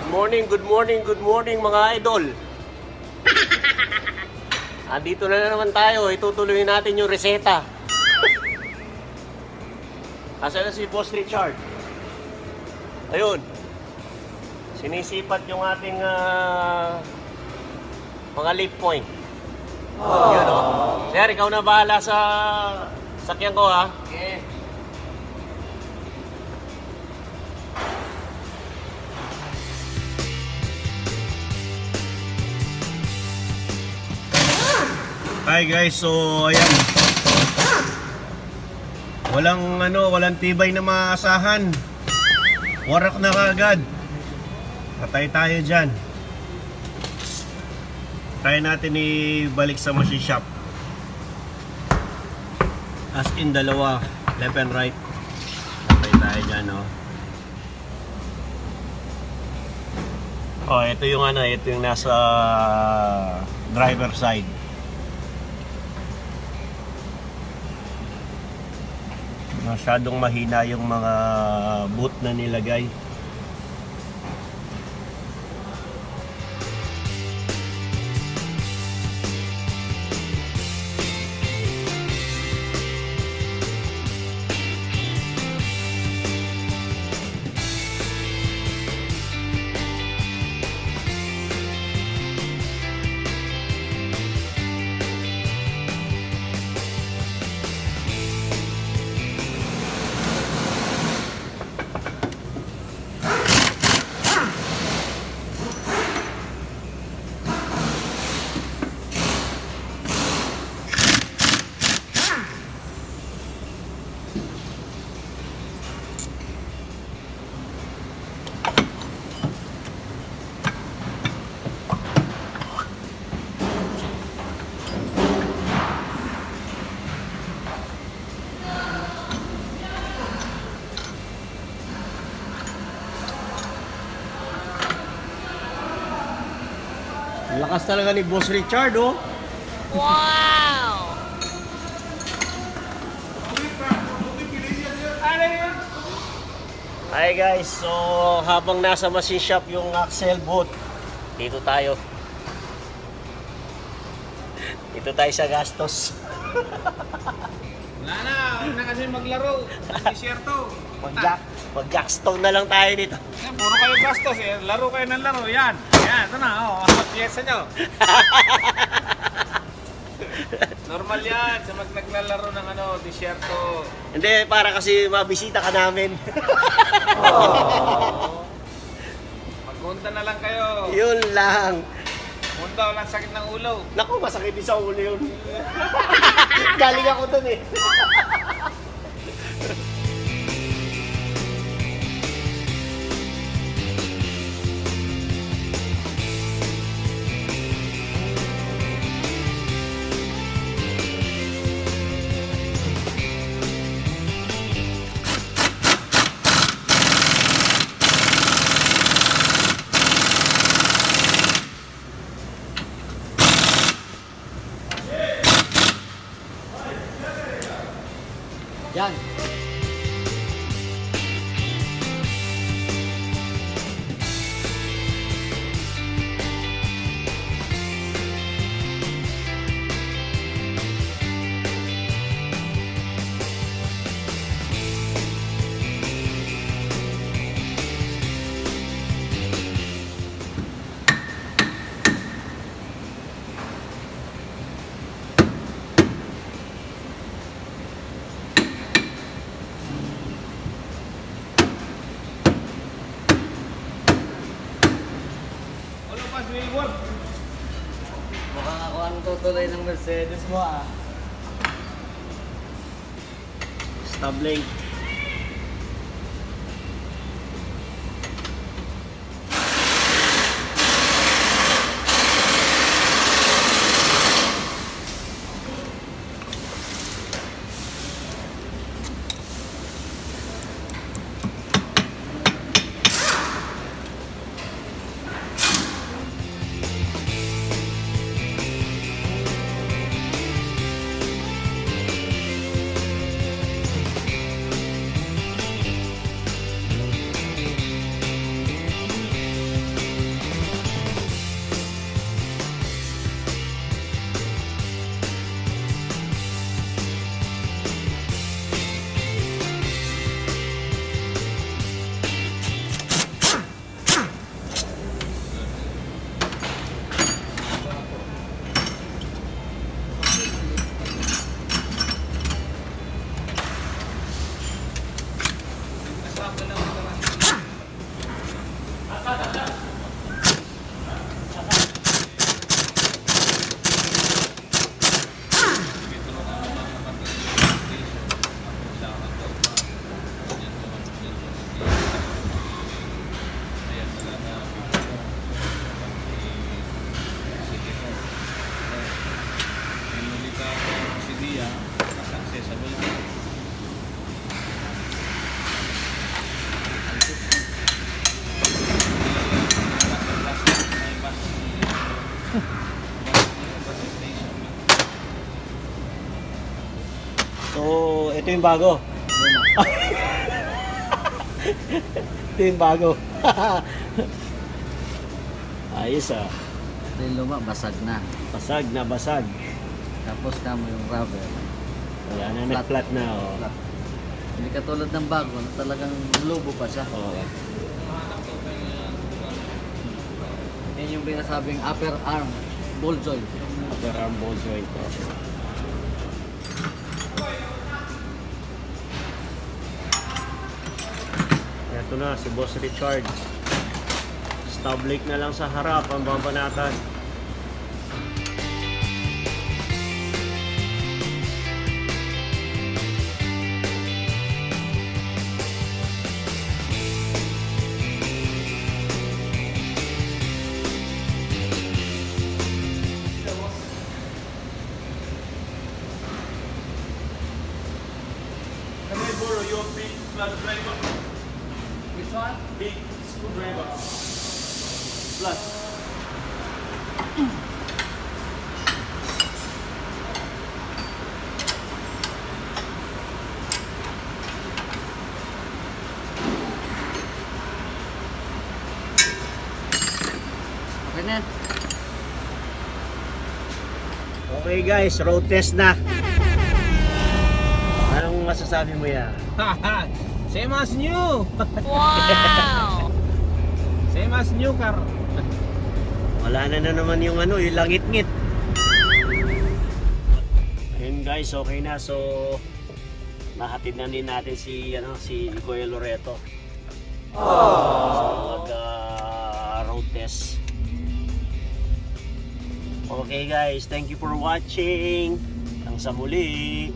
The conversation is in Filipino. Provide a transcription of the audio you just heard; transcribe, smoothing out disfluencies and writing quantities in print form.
Good morning mga idol. Andito na naman tayo, itutuloy natin yung reseta. Asan na si Boss Richard? Ayun. Sinisipat yung ating mga leaf point. Yun o. Sir, ikaw na bahala sa sakyan ko ha. Okay. Hi guys, so ayan. Walang tibay na maasahan. Warak na kagad. Patay tayo dyan. Try natin ibalik sa machine shop. As in dalawa, left and right. Patay tayo dyan, no. Oh, ito yung nasa driver side. Masyadong mahina yung mga boot na nilagay. Lakas talaga ni Boss Richard, oh. Wow! Hi guys, so habang nasa machine shop yung axle boot, dito tayo sa gastos. Wala na, huwag na kasi maglaro. Mag-t-shirto. Mag-jackstone na lang tayo dito. Yan, puro kayo gastos eh. Laro kayo ng laro. Yan. Yan, ito na. Oh, piyesa nyo. Normal yan sa naglalaro ng t-shirto. Hindi, para kasi mabisita ka namin. Magpunta na lang kayo. Yun lang. Punta, walang sakit ng ulo. Naku, masakit din sa ulo yun. Galing ako dun eh. Yan. Ulo pas will work. Mukhang ako ang tutuloy ng Mercedes mo ah. Stop link. ito yung bago. Ito yung bago. Ayos ah. Ito yung luma, basag na. Basag na basag. Tapos kamo yung rubber. Wala na, nag-flat na. Oh. Flat. Hindi katulad ng bago na talagang lubo pa siya. Oh. Yan yung pinasabing upper arm ball joint. Upper arm ball joint. Ito na, si Boss Richard. Stub lake na lang sa harap ang babanatan. Can I borrow your big flat driver? Which one? Big screwdriver. Flat. Okay na yan. Okay guys, road test na. Anong masasabi mo yan? Same as new. Wow! Same as new car. Wala na naman yung ano, yung langit-ngit. Ayun guys, okay na. So, nahatid na din natin si Kuya Loreto. So, road test. Okay guys, thank you for watching. Hanggang sa muli.